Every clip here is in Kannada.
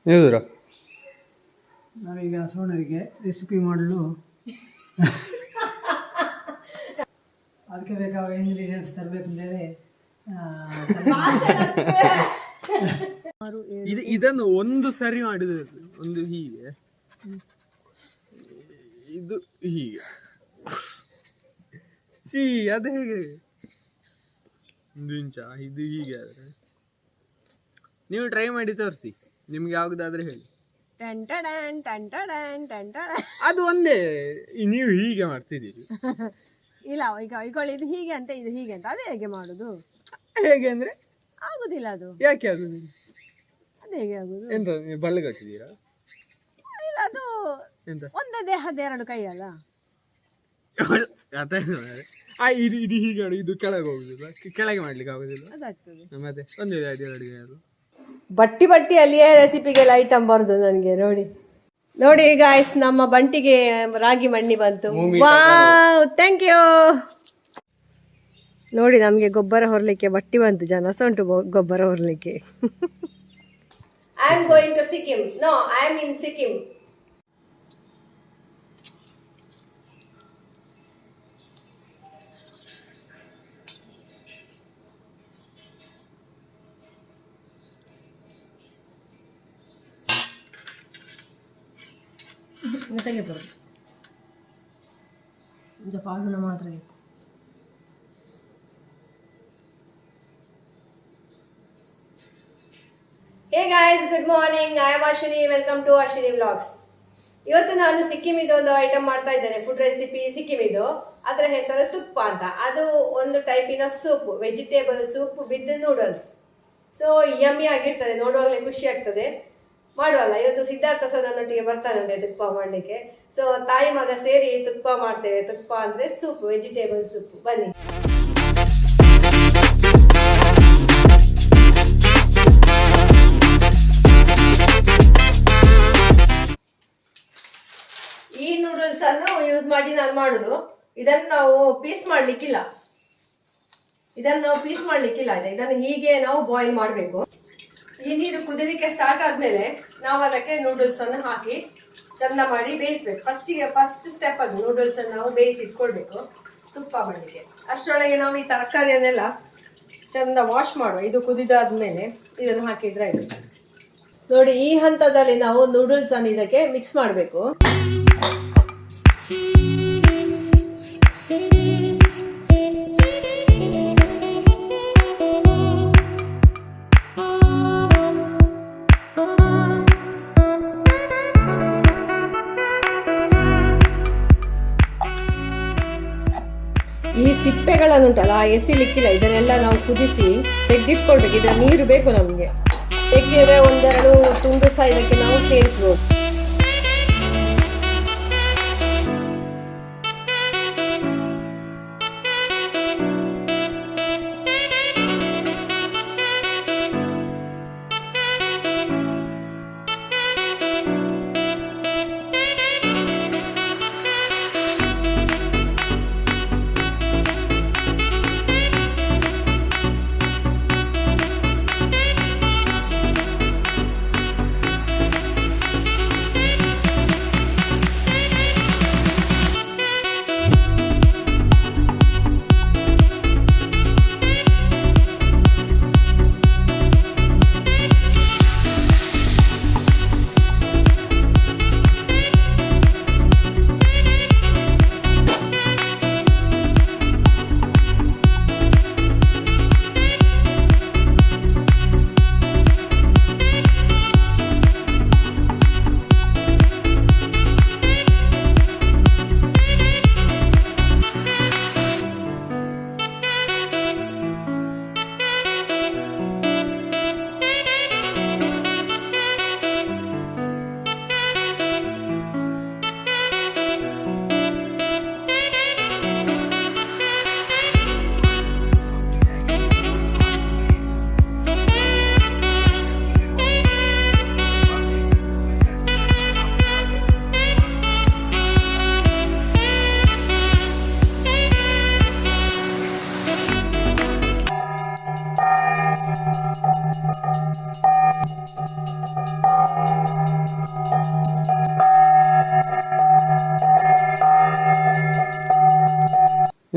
ಹೇಳಿದ್ರ ನಾವೀಗ ಸೋಣರಿಗೆ ರೆಸಿಪಿ ಮಾಡಲು ಅದಕ್ಕೆ ಬೇಕಾದ ಇಂಗ್ರೀಡಿಯೆಂಟ್ಸ್ ತರಬೇಕು ಅಂತೇಳಿ ಇದನ್ನು ಒಂದು ಸರಿ ಮಾಡಿದ್ರೆ ಒಂದು ಹೀಗೆ ಇದು ಹೀಗೆ ಅದು ಹೇಗೆ ಒಂದು ಇಂಚ ಇದು ಹೀಗೆ ಆದ್ರೆ ನೀವು ಟ್ರೈ ಮಾಡಿ ತೋರಿಸಿ ನಿಮ್ಗೆ ಯಾವುದಾದ್ರೆ ಹೇಳಿ. ಅದು ಒಂದೇ ನೀವು ಹೀಗೆ ಮಾಡ್ತಿದ್ದೀರಿ. ಇಲ್ಲ ಈಗ ಇದು ಹೀಗೆ ಅಂತ ಇದು ಹೀಗೆ ಅಂತ ಅದೇ ಹೇಗೆ ಮಾಡುದು? ಹೇಗೆ ಅಂದ್ರೆ ಆಗುದಿಲ್ಲ ಅದು. ಯಾಕೆ ಆಗುದಿಲ್ಲ? ಅದು ಹೇಗೆ ಆಗುದು? ಎಂತ ನೀವು ಬಳ್ಳಿ ಕಟ್ಟಿದ್ದೀರಾ? ಇಲ್ಲ ಅದು ಒಂದೇ ದೇಹದ ಎರಡು ಕೈ ಅಲ್ಲ. ಇದು ಇದು ಹೀಗೆ ಇದು ಕೆಳಗೆ ಹೋಗುದಿಲ್ಲ, ಕೆಳಗೆ ಮಾಡ್ಲಿಕ್ಕೆ ಆಗುದಿಲ್ಲ. ಅದಾಗ್ತದೆ ಮತ್ತೆ ಒಂದು ಎರಡು ಅದು ಬಟ್ಟಿ ಅಲ್ಲಿಯೇ ರೆಸಿಪಿಗೆಲ್ಲ ಐಟಮ್ ಬರುದು ನನಗೆ. ನೋಡಿ ಗಾಯ್ಸ್, ನಮ್ಮ ಬಂಟಿಗೆ ರಾಗಿ ಮಣ್ಣಿ ಬಂತು. Wow, thank you. ನೋಡಿ, ನಮಗೆ ಗೊಬ್ಬರ ಹೊರಲಿಕ್ಕೆ ಬಟ್ಟಿ ಬಂತು. ಜನ ಉಂಟು ಗೊಬ್ಬರ ಹೊರಲಿಕ್ಕೆ. I am going to Sikkim. No, I am in Sikkim. ತೆಗೆಬಾರ್ದು, ಪಾಡುನ ಮಾತ್ರ. Hey guys, good morning. I am Ashwini. Welcome to Ashwini vlogs. ಇವತ್ತು ನಾನು ಸಿಕ್ಕಿಮಿದು ಒಂದು ಐಟಮ್ ಮಾಡ್ತಾ ಇದ್ದೇನೆ, ಫುಡ್ ರೆಸಿಪಿ ಸಿಕ್ಕಿಮಿದು. ಅದರ ಹೆಸರು ತುಪ್ಪ ಅಂತ. ಅದು ಒಂದು ಟೈಪಿನ soup, vegetable soup with noodles. So yummy ಆಗಿರ್ತದೆ, ನೋಡುವಾಗಲೇ ಖುಷಿ ಆಗ್ತದೆ. ಮಾಡುವಲ್ಲ, ಇವತ್ತು ಸಿದ್ಧಾರ್ಥ ಸಹ ನನ್ನೊಟ್ಟಿಗೆ ಬರ್ತಾನಂತೆ ತುಪ್ಪ ಮಾಡಲಿಕ್ಕೆ. ಸೊ ತಾಯಿ ಮಗ ಸೇರಿ ತುಪ್ಪ ಮಾಡ್ತೇವೆ. ತುಪ್ಪ ಅಂದರೆ ಸೂಪ್, ವೆಜಿಟೇಬಲ್ ಸೂಪ್. ಬನ್ನಿ. ಈ ನೂಡಲ್ಸ್ ಅನ್ನು ಯೂಸ್ ಮಾಡಿ ನಾನು ಮಾಡುದು. ಇದನ್ನು ನಾವು ಪೀಸ್ ಮಾಡ್ಲಿಕ್ಕಿಲ್ಲ, ಇದನ್ನು ಹೀಗೆ ನಾವು ಬಾಯ್ಲ್ ಮಾಡಬೇಕು. ಈ ನೀರು ಕುದಿಲಿಕ್ಕೆ ಸ್ಟಾರ್ಟ್ ಆದ್ಮೇಲೆ ನಾವು ಅದಕ್ಕೆ ನೂಡಲ್ಸ್ ಅನ್ನು ಹಾಕಿ ಚಂದ ಮಾಡಿ ಬೇಯಿಸ್ಬೇಕು. ಫಸ್ಟ್ ಸ್ಟೆಪ್ ಅದು. ನೂಡಲ್ಸ್ ಅನ್ನು ನಾವು ಬೇಯಿಸಿ ಇಟ್ಕೊಳ್ಬೇಕು ತುಪ್ಪ ಮಾಡಲಿಕ್ಕೆ. ಅಷ್ಟರೊಳಗೆ ನಾವು ಈ ತರಕಾರಿಯನ್ನೆಲ್ಲ ಚಂದ ವಾಶ್ ಮಾಡುವ. ಇದು ಕುದಿದಾದ್ಮೇಲೆ ಇದನ್ನು ಹಾಕಿದ್ರೆ ಆಯ್ತು. ನೋಡಿ, ಈ ಹಂತದಲ್ಲಿ ನಾವು ನೂಡಲ್ಸ್ ಅನ್ನು ಇದಕ್ಕೆ ಮಿಕ್ಸ್ ಮಾಡಬೇಕು. ಈ ಸಿಪ್ಪೆಗಳನ್ನುಂಟಲ್ಲ, ಎಸಿಲಿಕ್ಕಿಲ್ಲ. ಇದನ್ನೆಲ್ಲ ನಾವು ಕುದಿಸಿ ತೆಗೆದಿಟ್ಕೊಳ್ಬೇಕು. ಇದರ ನೀರು ಬೇಕು ನಮಗೆ. ತೆಗೆದ್ರೆ ಒಂದೆರಡು ತುಂಡು ಸಹ ಇದಕ್ಕೆ ನಾವು ಸೇರಿಸ್ಬೋದು.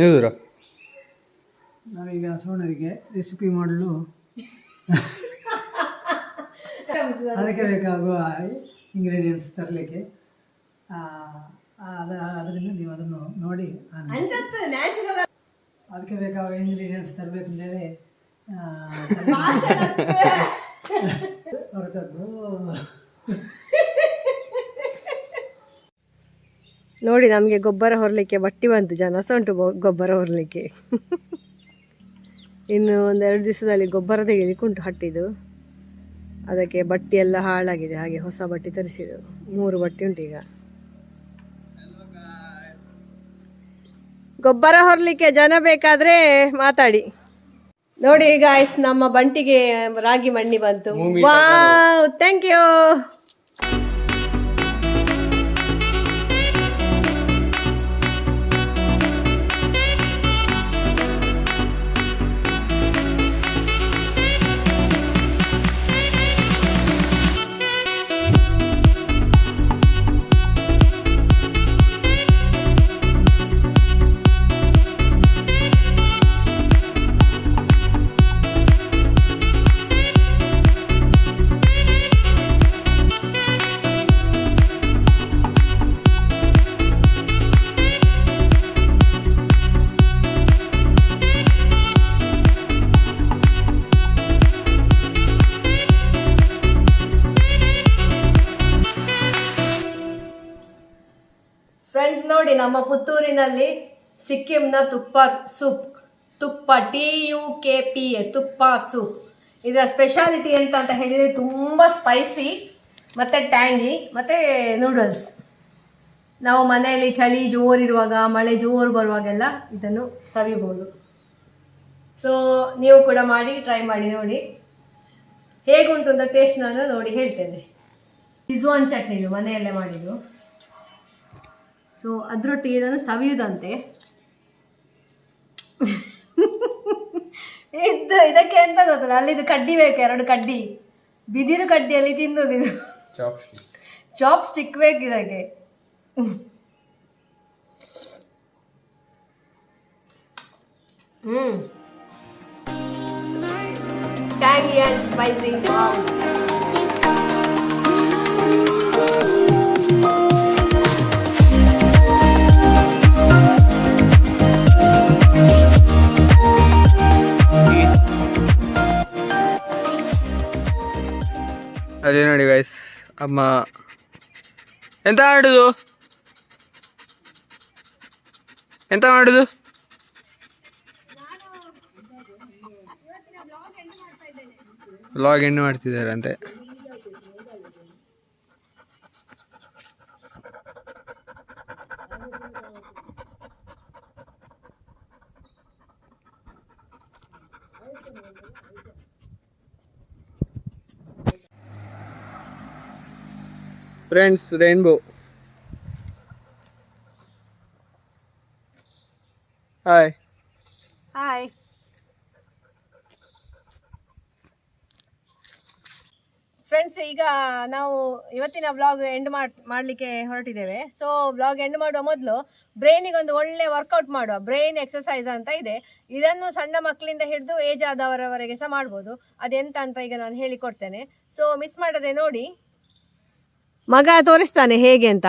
ಎದುರ ನಾವೀಗ ಸೋಣರಿಗೆ ರೆಸಿಪಿ ಮಾಡಲು ಅದಕ್ಕೆ ಬೇಕಾಗುವ ಇಂಗ್ರೀಡಿಯೆಂಟ್ಸ್ ತರಲಿಕ್ಕೆ ಅದರಿಂದ ನೀವು ಅದನ್ನು ನೋಡಿ ಅದಕ್ಕೆ ಬೇಕಾಗುವ ಇಂಗ್ರೀಡಿಯೆಂಟ್ಸ್ ತರಬೇಕಂತೇಳಿ ಹೊರಟದ್ದು. ನೋಡಿ ನಮಗೆ ಗೊಬ್ಬರ ಹೊರಲಿಕ್ಕೆ ಬಟ್ಟಿ ಬಂತು, ಜನ ಸಹ ಉಂಟು ಗೊಬ್ಬರ ಹೊರಲಿಕ್ಕೆ. ಇನ್ನು ಒಂದೆರಡು ದಿವಸದಲ್ಲಿ ಗೊಬ್ಬರ ತೆಗೆಯಲಿಕ್ಕೆ ಉಂಟು ಹಟ್ಟಿದು. ಅದಕ್ಕೆ ಬಟ್ಟಿ ಎಲ್ಲ ಹಾಳಾಗಿದೆ, ಹಾಗೆ ಹೊಸ ಬಟ್ಟಿ ತರಿಸಿದ್ದು. 3 ಬಟ್ಟಿ ಉಂಟು ಈಗ. ಗೊಬ್ಬರ ಹೊರಲಿಕ್ಕೆ ಜನ ಬೇಕಾದ್ರೆ ಮಾತಾಡಿ. ನೋಡಿ ಗಾಯ್ಸ್, ನಮ್ಮ ಬಂಟಿಗೆ ರಾಗಿ ಮಣ್ಣಿ ಬಂತು. Wow, thank you. ಫ್ರೆಂಡ್ಸ್ ನೋಡಿ, ನಮ್ಮ ಪುತ್ತೂರಿನಲ್ಲಿ ಸಿಕ್ಕಿಂನ ತುಪ್ಪ ಸೂಪ್, ತುಪ್ಪ TUKPA ತುಪ್ಪ ಸೂಪ್. ಇದರ ಸ್ಪೆಷಾಲಿಟಿ ಅಂತ ಹೇಳಿದರೆ ತುಂಬ ಸ್ಪೈಸಿ ಮತ್ತು ಟ್ಯಾಂಗಿ ಮತ್ತು ನೂಡಲ್ಸ್. ನಾವು ಮನೆಯಲ್ಲಿ ಚಳಿ ಜೋರಿರುವಾಗ, ಮಳೆ ಜೋರು ಬರುವಾಗೆಲ್ಲ ಇದನ್ನು ಸವಿಬೋದು. ಸೊ ನೀವು ಕೂಡ ಮಾಡಿ ಟ್ರೈ ಮಾಡಿ ನೋಡಿ ಹೇಗುಂಟು ಅಂತ. ಟೇಸ್ಟ್ ನಾನು ನೋಡಿ ಹೇಳ್ತೇನೆ. ಇಜ್ವಾನ್ ಚಟ್ನಿ ಇದು ಮನೆಯಲ್ಲೇ ಮಾಡಿದ್ದು. ಸೊ ಅದರೊಟ್ಟಿಗೆ ಇದನ್ನು ಸವಿಯುವುದಂತೆ. ಇದಕ್ಕೆ ಎಂತ ಗೊತ್ತಲ್ಲ, ಅಲ್ಲಿದು ಕಡ್ಡಿ ಬೇಕು, 2 ಕಡ್ಡಿ, ಬಿದಿರು ಕಡ್ಡಿಯಲ್ಲಿ ತಿನ್ನೋದು ಇದು. ಚಾಪ್ ಸ್ಟಿಕ್ ಬೇಕು ಇದಕ್ಕೆ. Tangy and spicy. ಅದೇ ನೋಡಿ ಗೈಸ್, ಅಮ್ಮ ಎಂತ ಮಾಡುದು, ಎಂತ ಮಾಡುದು? ವ್ಲಾಗ್ ಎಂಡ್ ಮಾಡ್ತಿದ್ದಾರೆ ಅಂತೆ. Friends, rainbow. Hi hi. Friends, ಈಗ ನಾವು ಇವತ್ತಿನ ವ್ಲಾಗ್ ಎಂಡ್ ಮಾಡಲಿಕ್ಕೆ ಹೊರಟಿದ್ದೇವೆ. ಸೊ ವ್ಲಾಗ್ ಎಂಡ್ ಮಾಡುವ ಮೊದಲು ಬ್ರೈನಿಗೆ ಒಂದು ಒಳ್ಳೆ ವರ್ಕೌಟ್ ಮಾಡುವ. ಬ್ರೈನ್ ಎಕ್ಸಸೈಸ್ ಅಂತ ಇದೆ. ಇದನ್ನು ಸಣ್ಣ ಮಕ್ಕಳಿಂದ ಹಿಡಿದು ಏಜ್ ಆದವರವರೆಗೆ ಸಹ ಮಾಡ್ಬೋದು. ಅದೆಂತ ಅಂತ ಈಗ ನಾನು ಹೇಳಿಕೊಡ್ತೇನೆ. ಸೊ ಮಿಸ್ ಮಾಡದೆ ನೋಡಿ. ಮಗ ತೋರಿಸ್ತಾನೆ ಹೇಗೆ ಅಂತ.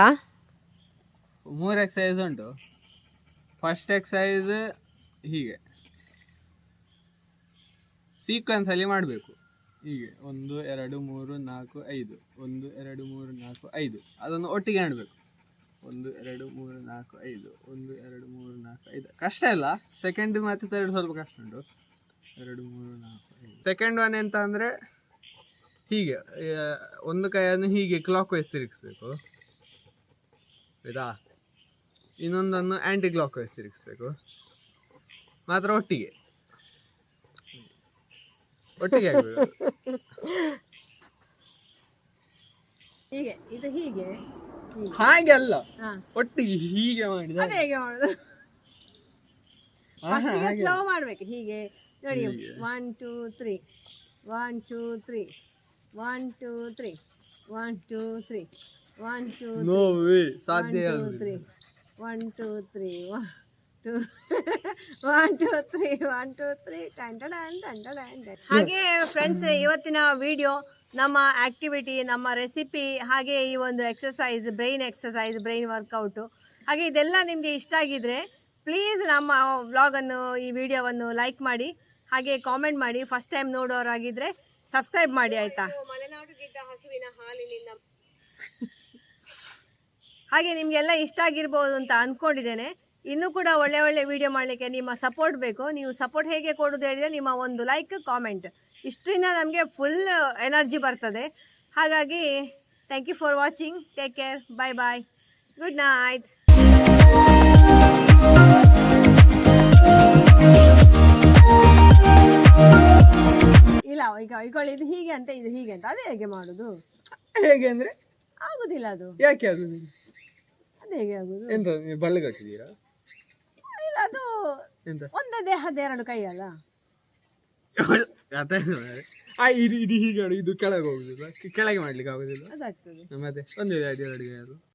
3 ಎಕ್ಸಸೈಸ್ ಉಂಟು. ಫಸ್ಟ್ ಎಕ್ಸಸೈಸ್ ಹೀಗೆ ಸೀಕ್ವೆನ್ಸ್ ಅಲ್ಲಿ ಮಾಡಬೇಕು. ಹೀಗೆ 1 2 3 4 5, 1 2 3 4 5, ಅದನ್ನು ಒಟ್ಟಿಗೆ ಮಾಡಬೇಕು. 1 2 3 4 5, 1 2 3 4 5. ಕಷ್ಟ ಇಲ್ಲ. ಸೆಕೆಂಡ್ ಮತ್ತು ಥರ್ಡ್ ಸ್ವಲ್ಪ ಕಷ್ಟ ಉಂಟು. 2 3 4 5. ಸೆಕೆಂಡ್ ಒನ್ ಎಂತ ಅಂದರೆ ಹೀಗೆ ಒಂದು ಕೈಯನ್ನು ಹೀಗೆ ಕ್ಲಾಕ್ ವೈಸ್ ತಿರುಗಿಸ್ಬೇಕು, ಆಯಿತಾ? ಇನ್ನೊಂದನ್ನು ಆ್ಯಂಟಿ ಕ್ಲಾಕ್ ವೈಸ್ ತಿರುಗಿಸ್ಬೇಕು. ಮಾತ್ರ ಒಟ್ಟಿಗೆ ಆಗಬೇಕು. ಹೀಗೆ ಇದು ಹೀಗೆ ಹಾಗೆ ಅಲ್ಲ, ಒಟ್ಟಿಗೆ ಹೀಗೆ ಮಾಡಿದ. ಅದೇ ಹೇಗೆ ಮಾಡೋದು? ಸ್ಲೋ ಮಾಡ್ಬೇಕು. ಹೀಗೆ ನೋಡಿ. 1 2 3 1 2 3 1 2 3 1 2 3 1 2 ನೋ ವೇ, ಸಾಧ್ಯ 1 2 3 1 2 3 1 2 3 1 2 3 ಹಾಗೆ ಫ್ರೆಂಡ್ಸ್, ಇವತ್ತಿನ ವಿಡಿಯೋ ನಮ್ಮ ಆಕ್ಟಿವಿಟಿ, ನಮ್ಮ ರೆಸಿಪಿ, ಹಾಗೆ ಈ ಒಂದು ಎಕ್ಸಸೈಸ್, ಬ್ರೈನ್ ವರ್ಕೌಟು, ಹಾಗೆ ಇದೆಲ್ಲ ನಿಮಗೆ ಇಷ್ಟ ಆಗಿದ್ರೆ ಪ್ಲೀಸ್ ನಮ್ಮ ವ್ಲಾಗನ್ನು, ಈ ವಿಡಿಯೋವನ್ನು ಲೈಕ್ ಮಾಡಿ, ಹಾಗೆ ಕಾಮೆಂಟ್ ಮಾಡಿ. ಫಸ್ಟ್ ಟೈಮ್ ನೋಡೋರಾಗಿದ್ರೆ ಸಬ್ಸ್ಕ್ರೈಬ್ ಮಾಡಿ ಆಯಿತಾ. ಮಲೆನಾಡು ಗಿಡ್ಡ ಹಸುವಿನ ಹಾಲಿನಿಂದ ಹಾಗೆ ನಿಮಗೆಲ್ಲ ಇಷ್ಟ ಆಗಿರ್ಬೋದು ಅಂತ ಅಂದ್ಕೊಂಡಿದ್ದೇನೆ. ಇನ್ನೂ ಕೂಡ ಒಳ್ಳೆ ಒಳ್ಳೆ ವಿಡಿಯೋ ಮಾಡಲಿಕ್ಕೆ ನಿಮ್ಮ ಸಪೋರ್ಟ್ ಬೇಕು. ನೀವು ಸಪೋರ್ಟ್ ಹೇಗೆ ಕೊಡೋದು ಹೇಳಿದರೆ ನಿಮ್ಮ ಒಂದು ಲೈಕ್, ಕಾಮೆಂಟ್, ಇಷ್ಟರಿಂದ ನಮಗೆ ಫುಲ್ ಎನರ್ಜಿ ಬರ್ತದೆ. ಹಾಗಾಗಿ thank you for watching. Take care. Bye bye. Good night. ಇಲ್ಲ ಈಗ ಇದು ಹೀಗೆ ಅಂತ, ಇದು ಹೀಗೆ ಅಂತ, ಅದೇ ಹೇಗೆ ಮಾಡೋದು? ಹೇಗೆ ಅಂದ್ರೆ ಆಗುದಿಲ್ಲ ಅದು. ಯಾಕೆ ಆಗುದಿಲ್ಲ? ಅದು ಹೇಗೆ ಆಗುದು? ಎಂತ ಬಳ್ಳಿ ಕಟ್ಟಿದ್ದೀರಾ? ಇಲ್ಲ, ಅದು ಒಂದೇ ದೇಹದ 2 ಕೈ ಅಲ್ಲ. ಇದು ಹೀಗೆ ಇದು ಕೆಳಗೆ ಹೋಗುದಿಲ್ಲ, ಕೆಳಗೆ ಮಾಡ್ಲಿಕ್ಕೆ ಆಗುದಿಲ್ಲ. ಅದಾಗ್ತದೆ ಮತ್ತೆ ಒಂದೇ 2 ಕೈ ಅದು.